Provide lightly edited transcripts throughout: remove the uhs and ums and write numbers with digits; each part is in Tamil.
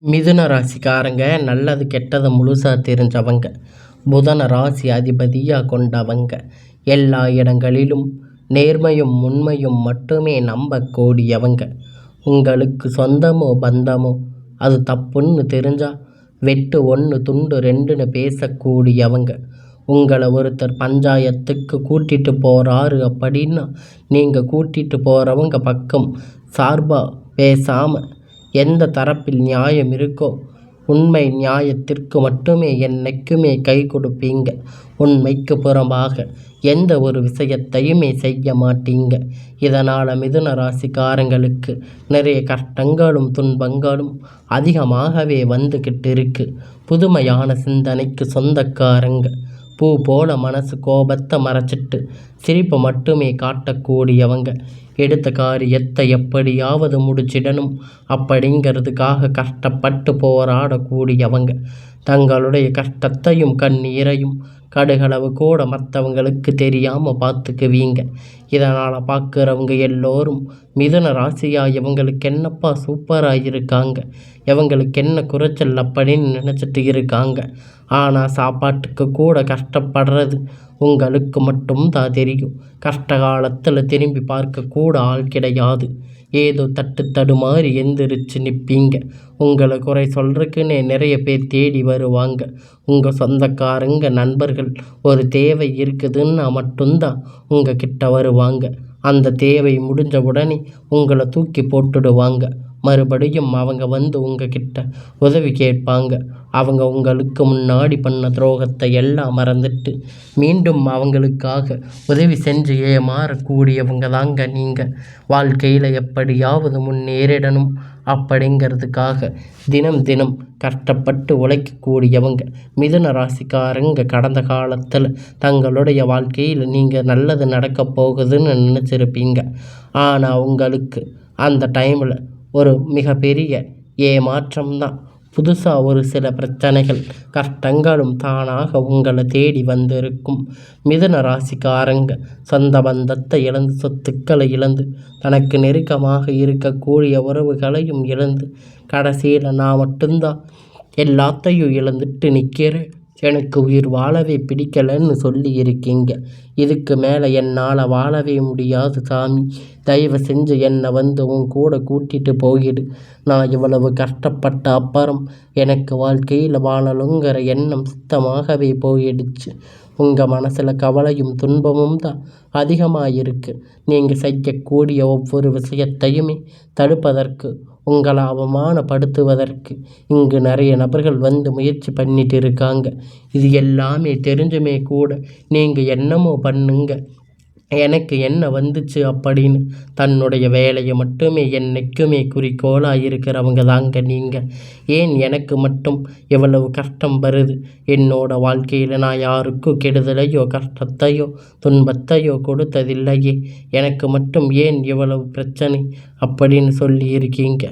மிதுன ராசிக்காரங்க நல்லது கெட்டது முழுசாக தெரிஞ்சவங்க. புதன ராசி அதிபதியாக கொண்டவங்க. எல்லா இடங்களிலும் நேர்மையும் உண்மையும் மட்டுமே நம்பக்கூடியவங்க. உங்களுக்கு சொந்தமோ பந்தமோ அது தப்புன்னு தெரிஞ்சா வெட்டு ஒன்று துண்டு ரெண்டுன்னு பேசக்கூடியவங்க. உங்களை ஒருத்தர் பஞ்சாயத்துக்கு கூட்டிகிட்டு போகிறாரு அப்படின்னா நீங்கள் கூட்டிகிட்டு போகிறவங்க பக்கம் சார்பாக பேசாமல் எந்த தரப்பில் நியாயம் இருக்கோ உண்மை நியாயத்திற்கு மட்டுமே என்னைக்குமே கை கொடுப்பீங்க. உண்மைக்கு புறம்பாக எந்த ஒரு விஷயத்தையுமே செய்ய மாட்டீங்க. இதனால் மிதுன ராசிக்காரங்களுக்கு நிறைய கஷ்டங்களும் துன்பங்களும் அதிகமாகவே வந்துக்கிட்டு இருக்கு. புதுமையான சிந்தனைக்கு சொந்தக்காரங்க. பூ போல மனசு கோபத்தை மறைச்சிட்டு சிரிப்பை மட்டுமே காட்டக்கூடியவங்க. எடுத்த காரியத்தை எப்படியாவது முடிச்சிடணும் அப்படிங்கிறதுக்காக கஷ்டப்பட்டு போராடக்கூடியவங்க. தங்களுடைய கஷ்டத்தையும் கண்ணீரையும் கடுகளவு கூட மற்றவங்களுக்கு தெரியாமல் பார்த்துக்குவீங்க. இதனால் பார்க்குறவங்க எல்லோரும் மிதுன ராசியாக இவங்களுக்கு என்னப்பா சூப்பராக இருக்காங்க, இவங்களுக்கு என்ன குறைச்சல் அப்படின்னு நினச்சிட்டு இருக்காங்க. ஆனால் சாப்பாட்டுக்கு கூட கஷ்டப்படுறது உங்களுக்கு மட்டும் தான் தெரியும். கஷ்ட காலத்தில் திரும்பி பார்க்க கூட ஆள் கிடையாது. ஏதோ தடுமாறி எந்திரிச்சு நிற்பீங்க. உங்களை குறை சொல்கிறதுக்குன்னே நிறைய பேர் தேடி வருவாங்க. உங்கள் சொந்தக்காரங்க நண்பர்கள் ஒரு தேவை இருக்குதுன்னா மட்டும்தான் உங்கள் கிட்ட வருவாங்க. அந்த தேவை முடிஞ்ச உடனே உங்களை தூக்கி போட்டுடுவாங்க. மறுபடியும் அவங்க வந்து உங்ககிட்ட உதவி கேட்பாங்க. அவங்க உங்களுக்கு முன்னாடி பண்ண துரோகத்தை எல்லாம் மறந்துட்டு மீண்டும் அவங்களுக்காக உதவி செஞ்சு ஏமாறக்கூடியவங்க தாங்க நீங்கள். வாழ்க்கையில் எப்படியாவது முன்னேறிடணும் அப்படிங்கிறதுக்காக தினம் தினம் கஷ்டப்பட்டு உழைக்கக்கூடியவங்க. மிதுன ராசிக்காரங்க கடந்த காலத்தில் தங்களுடைய வாழ்க்கையில் நீங்கள் நல்லது நடக்க போகுதுன்னு நினச்சிருப்பீங்க. ஆனால் உங்களுக்கு அந்த டைமில் ஒரு மிகப்பெரிய ஏமாற்றம்தான். புதுசாக ஒரு சில பிரச்சனைகள் கஷ்டங்களும் தானாக உங்களை தேடி வந்திருக்கும். மிதுன ராசிக்காரங்க சொந்த பந்தத்தை இழந்து சொத்துக்களை இழந்து தனக்கு நெருக்கமாக இருக்கக்கூடிய உறவுகளையும் இழந்து கடைசியில் நான் மட்டும்தான் எல்லாத்தையும் இழந்துட்டு நிற்கிறேன், எனக்கு உயிர் வாழவே பிடிக்கலைன்னு சொல்லி இருக்கீங்க. இதுக்கு மேலே என்னால் வாழவே முடியாது சாமி, தயவு செஞ்சு என்னை வந்து உன் கூட கூட்டிகிட்டு போயிடு. நான் இவ்வளவு கஷ்டப்பட்ட அப்புறம் எனக்கு வாழ்க்கையில் வாழலுங்கிற எண்ணம் சுத்தமாகவே போயிடுச்சு. உங்கள் மனசில் கவலையும் துன்பமும் தான் அதிகமாக இருக்குது. நீங்கள் செய்யக்கூடிய ஒவ்வொரு விஷயத்தையுமே தடுப்பதற்கு, உங்களை அவமானப்படுத்துவதற்கு இங்கு நிறைய நபர்கள் வந்து முயற்சி பண்ணிட்டு இருக்காங்க. இது எல்லாமே தெரிஞ்சுமே கூட நீங்கள் என்னமோ பண்ணுங்க, எனக்கு என்ன வந்துச்சு அப்படின்னு தன்னுடைய வேலையை மட்டுமே என்றைக்குமே குறிக்கோளாக இருக்கிறவங்க தாங்க நீங்கள். ஏன் எனக்கு மட்டும் எவ்வளவு கஷ்டம் வருது? என்னோட வாழ்க்கையில் நான் யாருக்கும் கெடுதலையோ கஷ்டத்தையோ துன்பத்தையோ கொடுத்ததில்லையே, எனக்கு மட்டும் ஏன் இவ்வளவு பிரச்சனை அப்படின்னு சொல்லி இருக்கீங்க.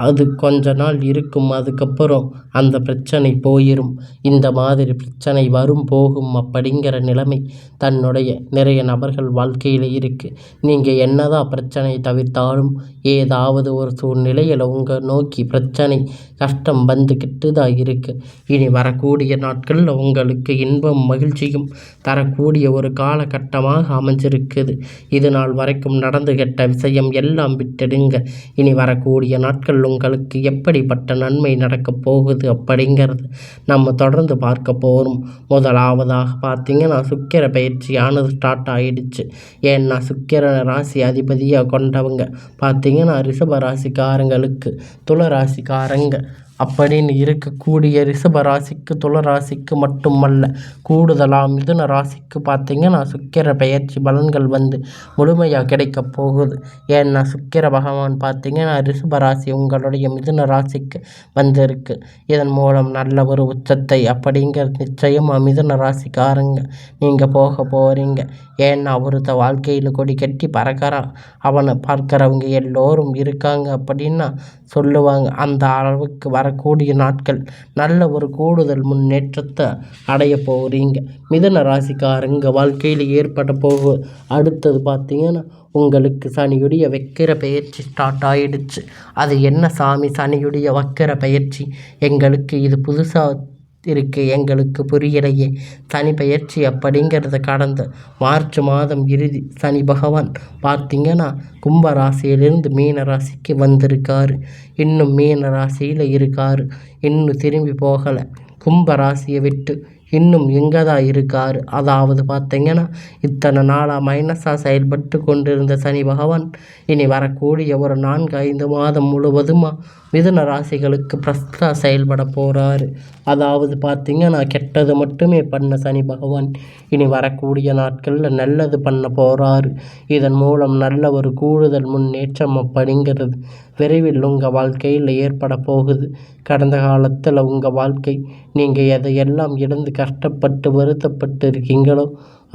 அது கொஞ்ச நாள் இருக்கும், அதுக்கப்புறம் அந்த பிரச்சனை போயிடும். இந்த மாதிரி பிரச்சனை வரும் போகும் அப்படிங்கிற நிலைமை தன்னுடைய நிறைய நபர்கள் வாழ்க்கையில் இருக்குது. நீங்கள் என்னதான் பிரச்சனை தவிர்த்தாலும் ஏதாவது ஒரு சூழ்நிலையில் உங்கள் நோக்கி பிரச்சனை கஷ்டம் வந்துக்கிட்டு தான் இருக்குது. இனி வரக்கூடிய நாட்களில் உங்களுக்கு இன்பம் மகிழ்ச்சியும் தரக்கூடிய ஒரு காலகட்டமாக அமைஞ்சிருக்குது. இது நாள் வரைக்கும் நடந்துகிட்ட விஷயம் எல்லாம் விட்டுடுங்க. இனி வரக்கூடிய நாட்கள் உங்களுக்கு எப்படிப்பட்ட நன்மை நடக்கப் போகுது அப்படிங்கிறது நம்ம தொடர்ந்து பார்க்க போகிறோம். முதலாவதாக பார்த்தீங்கன்னா சுக்கிர பயிற்சியானது ஸ்டார்ட் ஆகிடுச்சு. ஏன்னா சுக்கிர ராசி அதிபதியாக கொண்டவங்க பார்த்தீங்கன்னா ரிஷப ராசிக்காரங்களுக்கு துள ராசிக்காரங்க அப்படின்னு இருக்கக்கூடிய ரிஷப ராசிக்கு துள ராசிக்கு மட்டுமல்ல, கூடுதலாக மிதுன ராசிக்கு பார்த்திங்கன்னா சுக்கிர பெயர்ச்சி பலன்கள் வந்து முழுமையாக கிடைக்க போகுது. ஏன்னா சுக்கிர பகவான் பார்த்திங்கன்னா ரிஷப ராசி உங்களுடைய மிதுன ராசிக்கு வந்திருக்கு. இதன் மூலம் நல்ல ஒரு உச்சத்தை அப்படிங்கிற நிச்சயமாக மிதுன ராசிக்காரங்க நீங்கள் போக போகிறீங்க. ஏன்னா ஒருத்த வாழ்க்கையில் கொடி கட்டி பறக்கிறான், அவனை பார்க்குறவங்க எல்லோரும் இருக்காங்க அப்படின்னா சொல்லுவாங்க. அந்த அளவுக்கு வரக்கூடிய நாட்கள் நல்ல ஒரு கூடுதல் முன்னேற்றத்தை அடைய போகிறீங்க. மிதுன ராசிக்காரங்க வாழ்க்கையில் ஏற்பட போக அடுத்தது பார்த்தீங்கன்னா, உங்களுக்கு சனியுடைய வக்கிர பயிற்சி ஸ்டார்ட் ஆயிடுச்சு. அது என்ன சாமி சனியுடைய வக்கிர பயிற்சி? எங்களுக்கு இது புதுசாக இருக்குது, எங்களுக்கு புரியலையே. சனி பயிற்சி அப்படிங்கிறத கடந்த மார்ச் மாதம் இறுதி சனி பகவான் பார்த்திங்கன்னா கும்ப ராசியிலிருந்து மீன ராசிக்கு வந்திருக்காரு. இன்னும் மீன ராசியில் இருக்காரு, இன்னும் திரும்பி போகலை. கும்ப ராசியை விட்டு இன்னும் எங்கே தான் இருக்கார். அதாவது பார்த்தீங்கன்னா இத்தனை நாளாக மைனஸாக செயல்பட்டு கொண்டிருந்த சனி பகவான் இனி வரக்கூடிய ஒரு 4-5 மாதம் முழுவதுமாக மிதுன ராசிகளுக்கு ப்ளஸ்ஸாக செயல்பட போகிறாரு. அதாவது பார்த்தீங்கன்னா கெட்டது மட்டுமே பண்ண சனி பகவான் இனி வரக்கூடிய நாட்களில் நல்லது பண்ண போகிறாரு. இதன் மூலம் நல்ல ஒரு கூடுதல் முன்னேற்றம் அப்படிங்கிறது விரைவில் உங்கள் வாழ்க்கையில் ஏற்பட போகுது. கடந்த காலத்தில் உங்கள் வாழ்க்கை நீங்கள் எதையெல்லாம் இழந்து கஷ்டப்பட்டு வருத்தப்பட்டு இருக்கீங்களோ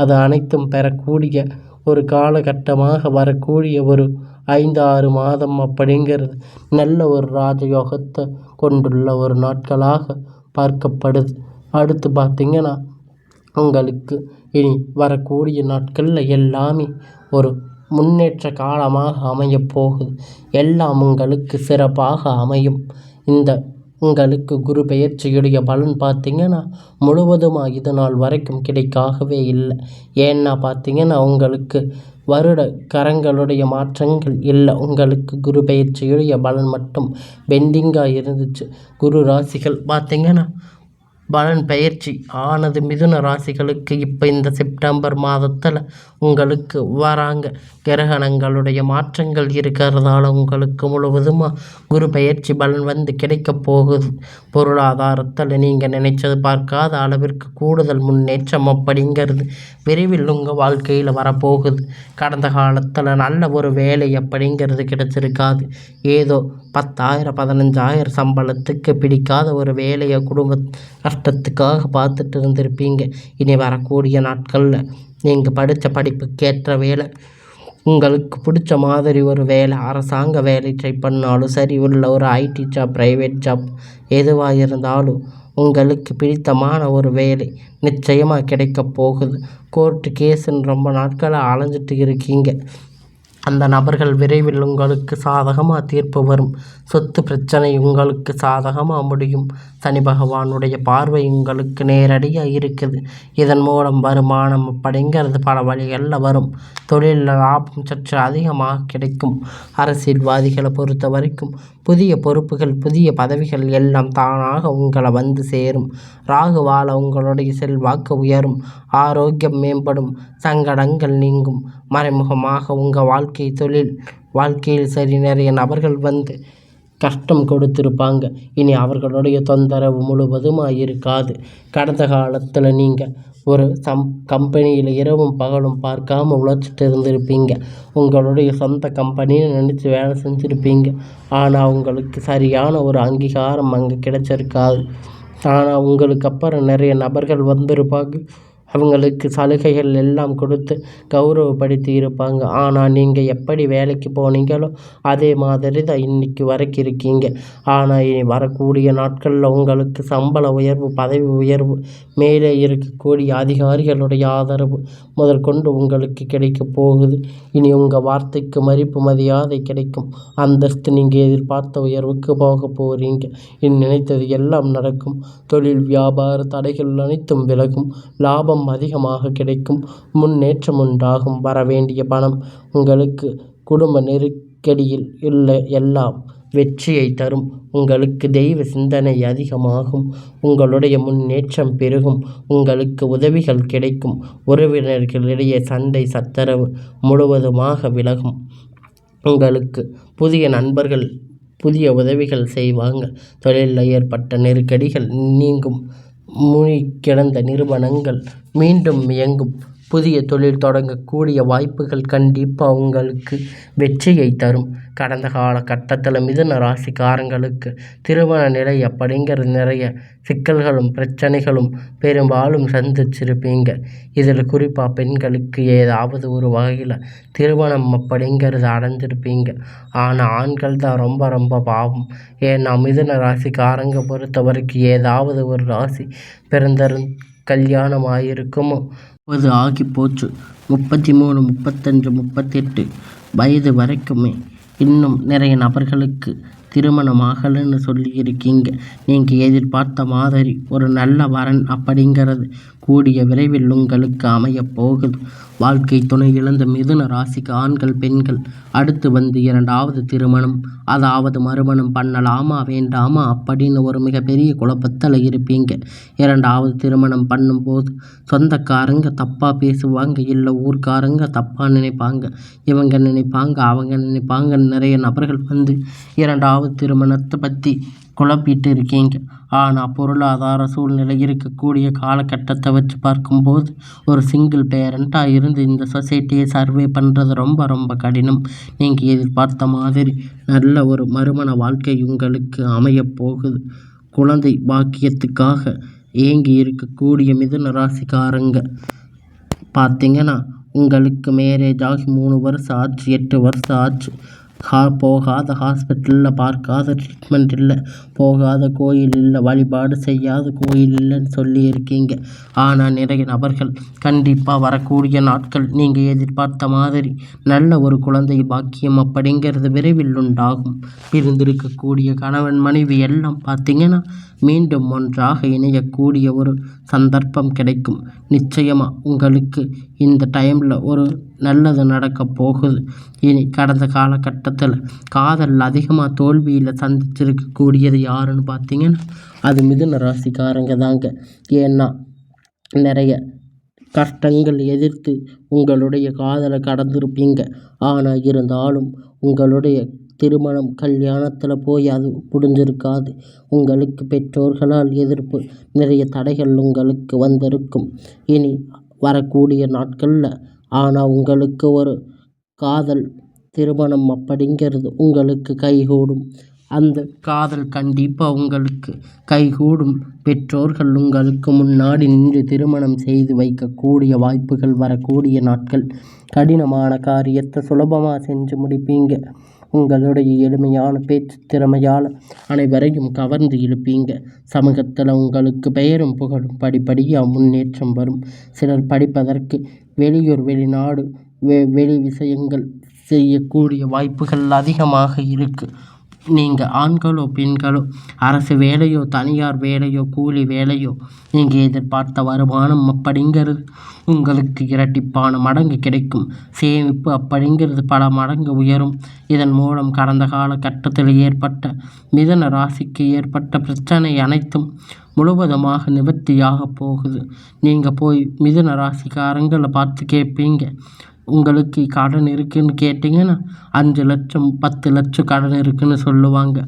அது அனைத்தும் பெறக்கூடிய ஒரு காலகட்டமாக வரக்கூடிய ஒரு 5-6 மாதம் அப்படிங்கிறது நல்ல ஒரு ராஜயோகத்தை கொண்டுள்ள ஒரு நாட்களாக பார்க்கப்படுது. அடுத்து பார்த்திங்கன்னா உங்களுக்கு இனி வரக்கூடிய நாட்களில் எல்லாமே ஒரு முன்னேற்ற காலமாக அமையப் போகுது. எல்லாம் உங்களுக்கு சிறப்பாக அமையும். இந்த உங்களுக்கு குரு பெயர்ச்சியுடைய பலன் பார்த்திங்கன்னா முழுவதுமாக இது நாள் வரைக்கும் கிடைக்காகவே இல்லை. ஏன்னா பார்த்திங்கன்னா உங்களுக்கு வருட கரங்களுடைய மாற்றங்கள் இல்லை. உங்களுக்கு குரு பெயர்ச்சியுடைய பலன் மட்டும் பெண்டிங்காக இருந்துச்சு. குரு ராசிகள் பார்த்திங்கன்னா பலன் பயிற்சி ஆனது மிதுன ராசிகளுக்கு இப்போ இந்த செப்டம்பர் மாதத்தில் உங்களுக்கு வராங்க. கிரகணங்களுடைய மாற்றங்கள் இருக்கிறதால உங்களுக்கு முழுவதுமாக குரு பெயர்ச்சி பலன் வந்து கிடைக்க போகுது. பொருளாதாரத்தில் நீங்கள் நினைச்சது பார்க்காத அளவிற்கு கூடுதல் முன்னேற்றம் அப்படிங்கிறது விரைவில் உங்கள் வாழ்க்கையில் வரப்போகுது. கடந்த காலத்தில் நல்ல ஒரு வேலை அப்படிங்கிறது கிடைச்சிருக்காது. ஏதோ 10,000 15,000 சம்பளத்துக்கு பிடிக்காத ஒரு வேலையை குடும்ப கஷ்டத்துக்காக பார்த்துட்டு இருந்திருப்பீங்க. இனி வரக்கூடிய நாட்களில் நீங்கள் படித்த படிப்புக்கேற்ற வேலை, உங்களுக்கு பிடிச்ச மாதிரி ஒரு வேலை, அரசாங்க வேலை ட்ரை பண்ணாலும் சரி, உள்ள ஒரு ஐடி ஜாப், ப்ரைவேட் ஜாப் எதுவாக இருந்தாலும் உங்களுக்கு பிடித்தமான ஒரு வேலை நிச்சயமாக கிடைக்க போகுது. கோர்ட்டு கேஸுன்னு ரொம்ப நாட்களாக அலைஞ்சிட்டு இருக்கீங்க. அந்த நபர்கள் விரைவில் உங்களுக்கு சாதகமாக தீர்ப்பு வரும். சொத்து பிரச்சனை உங்களுக்கு சாதகமாக முடியும். சனி பகவானுடைய பார்வை உங்களுக்கு நேரடியாக இருக்குது. இதன் மூலம் வருமானம் அப்படிங்கிறது பல வழிகளில் வரும். தொழிலில் லாபம் சற்று அதிகமாக கிடைக்கும். அரசியல்வாதிகளை பொறுத்த வரைக்கும் புதிய பொறுப்புகள், புதிய பதவிகள் எல்லாம் தானாக உங்களை வந்து சேரும். ராகுவால் உங்களுடைய செல்வாக்கு உயரும். ஆரோக்கியம் மேம்படும். சங்கடங்கள் நீங்கும். மறைமுகமாக உங்கள் தொழில் வாழ்க்கையில் சரி நிறைய நபர்கள் வந்து கஷ்டம் கொடுத்துருப்பாங்க. இனி அவர்களுடைய தொந்தரவு முழுவதுமாக இருக்காது. கடந்த காலத்தில் நீங்கள் ஒரு கம்பெனியில் இரவும் பகலும் பார்க்காம உழைச்சிட்டு இருந்திருப்பீங்க. உங்களுடைய சொந்த கம்பெனின்னு நினச்சி வேலை செஞ்சுருப்பீங்க. ஆனால் உங்களுக்கு சரியான ஒரு அங்கீகாரம் அங்கே கிடைச்சிருக்காது. ஆனால் உங்களுக்கு அப்புறம் நிறைய நபர்கள் வந்திருப்பாங்க. அவங்களுக்கு சலுகைகள் எல்லாம் கொடுத்து கௌரவப்படுத்தி இருப்பாங்க. ஆனால் நீங்கள் எப்படி வேலைக்கு போனீங்களோ அதே மாதிரி தான் இன்றைக்கி வரைக்கும் இருக்கீங்க. ஆனால் இனி வரக்கூடிய நாட்களில் உங்களுக்கு சம்பள உயர்வு, பதவி உயர்வு, மேலே இருக்கக்கூடிய அதிகாரிகளுடைய ஆதரவு முதற்கொண்டு உங்களுக்கு கிடைக்க போகுது. இனி உங்கள் வார்த்தைக்கு மதிப்பு மரியாதை கிடைக்கும். அந்தஸ்து நீங்கள் எதிர்பார்த்த உயர்வுக்கு போக போகிறீங்க. இனி நினைத்தது எல்லாம் நடக்கும். தொழில் வியாபார தடைகள் அனைத்தும் விலகும். லாபம் அதிகமாக கிடைக்கும். முன்னேற்றம் உண்டாகும். வரவேண்டிய பணம் உங்களுக்கு குடும்ப நெருக்கடியில் உள்ள எல்லாம் வெற்றியை தரும். உங்களுக்கு தெய்வ சிந்தனை அதிகமாகும். உங்களுடைய முன்னேற்றம் பெருகும். உங்களுக்கு உதவிகள் கிடைக்கும். உறவினர்களிடையே சண்டை சச்சரவு முழுவதுமாக விலகும். உங்களுக்கு புதிய நண்பர்கள் புதிய உதவிகள் செய்வாங்க. தொழிலில் ஏற்பட்ட நெருக்கடிகள் நீங்கும். மூழ்கி கிடந்த நிறுவனங்கள் மீண்டும் இயங்கும். புதிய தொழில் தொடங்கக்கூடிய வாய்ப்புகள் கண்டிப்பாக உங்களுக்கு வெற்றியை தரும். கடந்த காலகட்டத்தில் மிதுன ராசிக்காரங்களுக்கு திருமண நிலை அப்படிங்கிறது நிறைய சிக்கல்களும் பிரச்சனைகளும் பெரும்பாலும் சந்திச்சிருப்பீங்க. இதில் குறிப்பாக பெண்களுக்கு ஏதாவது ஒரு வகையில் திருமணம் அப்படிங்கிறது அடைஞ்சிருப்பீங்க. ஆனால் ஆண்கள் தான் ரொம்ப ரொம்ப பாவம். ஏன்னா மிதுன ராசிக்காரங்க பொறுத்த வரைக்கும் ஏதாவது ஒரு ராசி பிறந்தரு கல்யாணம் ஆகியிருக்குமோ அது ஆகி போச்சு. 33, 35, 38 வயது வரைக்குமே இன்னும் நிறைய நபர்களுக்கு திருமணம் ஆகலைன்னு சொல்லியிருக்கீங்க. நீங்கள் எதிர்பார்த்த மாதிரி ஒரு நல்ல வரன் அப்படிங்கிறது கூடிய விரைவில் உங்களுக்கு அமையப் போகுது. வாழ்க்கை துணை இழந்த மிதுன ராசிக்கு ஆண்கள் பெண்கள் அடுத்து வந்து 2வது திருமணம் அதாவது மறுமணம் பண்ணலாமா வேண்டாமா அப்படின்னு ஒரு மிகப்பெரிய குழப்பத்தில் இருப்பீங்க. 2வது திருமணம் பண்ணும்போது சொந்தக்காரங்க தப்பாக பேசுவாங்க, இல்லை ஊர்க்காரங்க தப்பாக நினைப்பாங்க, இவங்க நினைப்பாங்க அவங்க நினைப்பாங்கன்னு நிறைய நபர்கள் வந்து 2வது திருமணத்தை பற்றி குழப்பிட்டு இருக்கீங்க. ஆனால் பொருளாதார சூழ்நிலை இருக்கக்கூடிய காலகட்டத்தை வச்சு பார்க்கும்போது ஒரு சிங்கிள் பேரண்ட்டாக இருந்து இந்த சொசைட்டியை சர்வே பண்ணுறது ரொம்ப ரொம்ப கடினம். நீங்கள் எதிர்பார்த்த மாதிரி நல்ல ஒரு மறுமண வாழ்க்கை உங்களுக்கு அமையப் போகுது. குழந்தை பாக்கியத்துக்காக ஏங்கி இருக்கக்கூடிய மிதுன ராசிக்காரங்க பார்த்தீங்கன்னா உங்களுக்கு மேரேஜ் ஆகி 3 வருஷம் ஆச்சு, 8 வருஷம் ஆச்சு. போகாத ஹாஸ்பிட்டலில் பார்க்காத ட்ரீட்மெண்ட் இல்லை, போகாத கோயில் இல்லை, வழிபாடு செய்யாத கோயில் இல்லைன்னு சொல்லியிருக்கீங்க. ஆனால் நிறைய நபர்கள் கண்டிப்பாக வரக்கூடிய நாட்கள் நீங்கள் எதிர்பார்த்த மாதிரி நல்ல ஒரு குழந்தை பாக்கியம் அப்படிங்கிறது விரைவில் உண்டாகும். பிரிந்திருக்கக்கூடிய கணவன் மனைவி எல்லாம் பார்த்தீங்கன்னா மீண்டும் ஒன்றாக இணையக்கூடிய ஒரு சந்தர்ப்பம் கிடைக்கும். நிச்சயமாக உங்களுக்கு இந்த டைமில் ஒரு நல்லது நடக்கப் போகுது. இனி கடந்த காலகட்டத்தில் காதல் அதிகமாக தோல்வியில் சந்திச்சிருக்கக்கூடியது யாருன்னு பார்த்தீங்கன்னா அது மிதுன ராசிக்காரங்க தாங்க. ஏன்னா நிறைய கஷ்டங்கள் எதிர்த்து உங்களுடைய காதலை கடந்திருப்பீங்க. ஆனால் இருந்தாலும் உங்களுடைய திருமணம் கல்யாணத்தில் போய் அது முடிஞ்சிருக்காது. உங்களுக்கு பெற்றோர்களால் எதிர்ப்பு, நிறைய தடைகள் உங்களுக்கு வந்திருக்கும் இனி வரக்கூடிய நாட்களில். ஆனால் உங்களுக்கு ஒரு காதல் திருமணம் அப்படிங்கிறது உங்களுக்கு கைகூடும். அந்த காதல் கண்டிப்பாக உங்களுக்கு கைகூடும். பெற்றோர்கள் உங்களுக்கு முன்னாடி நின்று திருமணம் செய்து வைக்கக்கூடிய வாய்ப்புகள் வரக்கூடிய நாட்கள். கடினமான காரியத்தை சுலபமாக செஞ்சு முடிப்பீங்க. உங்களுடைய எளிமையான பேச்சு திறமையால் அனைவரையும் கவர்ந்து இழுப்பீங்க. சமூகத்தில் உங்களுக்கு பெயரும் புகழும் படிப்படியாக முன்னேற்றம் வரும். சிலர் படிப்பதற்கு வெளியூர் வெளிநாடு வெளி விஷயங்கள் செய்யக்கூடிய வாய்ப்புகள் அதிகமாக இருக்குது. நீங்கள் ஆண்களோ பெண்களோ அரசு வேலையோ தனியார் வேலையோ கூலி வேலையோ நீங்கள் எதிர்பார்த்த வருமானம் அப்படிங்கிறது உங்களுக்கு இரட்டிப்பான மடங்கு கிடைக்கும். சேமிப்பு அப்படிங்கிறது பல மடங்கு உயரும். இதன் மூலம் கடந்த காலகட்டத்தில் ஏற்பட்ட மிதுன ராசிக்கு ஏற்பட்ட பிரச்சனை அனைத்தும் முழுவதுமாக நிவர்த்தியாக போகுது. நீங்கள் போய் மிதுன ராசிக்காரங்களை பார்த்து கேட்பீங்க, உங்களுக்கு கடன் இருக்குதுன்னு கேட்டிங்கன்னா 5 லட்சம் 10 லட்சம் கடன் இருக்குதுன்னு சொல்லுவாங்க.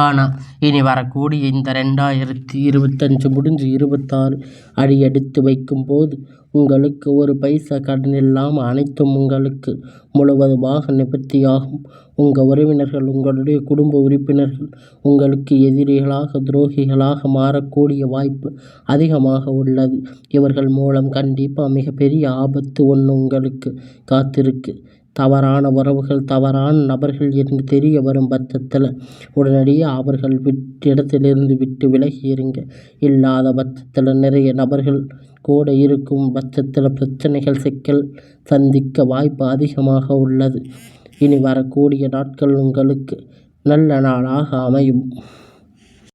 ஆனால் இனி வரக்கூடிய இந்த 2025 முடிஞ்சு 26 அடி எடுத்து வைக்கும்போது உங்களுக்கு ஒரு பைசா கடன் இல்லாமல் அனைத்தும் உங்களுக்கு முழுவதுமாக நிவர்த்தியாகும். உங்கள் உறவினர்கள் உங்களுடைய குடும்ப உறுப்பினர்கள் உங்களுக்கு எதிரிகளாக துரோகிகளாக மாறக்கூடிய வாய்ப்பு அதிகமாக உள்ளது. இவர்கள் மூலம் கண்டிப்பாக மிகப்பெரிய ஆபத்து ஒன்று உங்களுக்கு காத்திருக்கு. தவறான உறவுகள் தவறான நபர்கள் என்று தெரிய வரும் பட்சத்தில் உடனடியாக அவர்கள் இடத்திலிருந்து விட்டு விலகி இருங்க. இல்லாத பட்சத்தில் நிறைய நபர்கள் கூட இருக்கும் பட்சத்தில் பிரச்சனைகள் சிக்கல் சந்திக்க வாய்ப்பு அதிகமாக உள்ளது. இனி வரக்கூடிய நாட்கள் உங்களுக்கு நல்ல நாளாக அமையும்.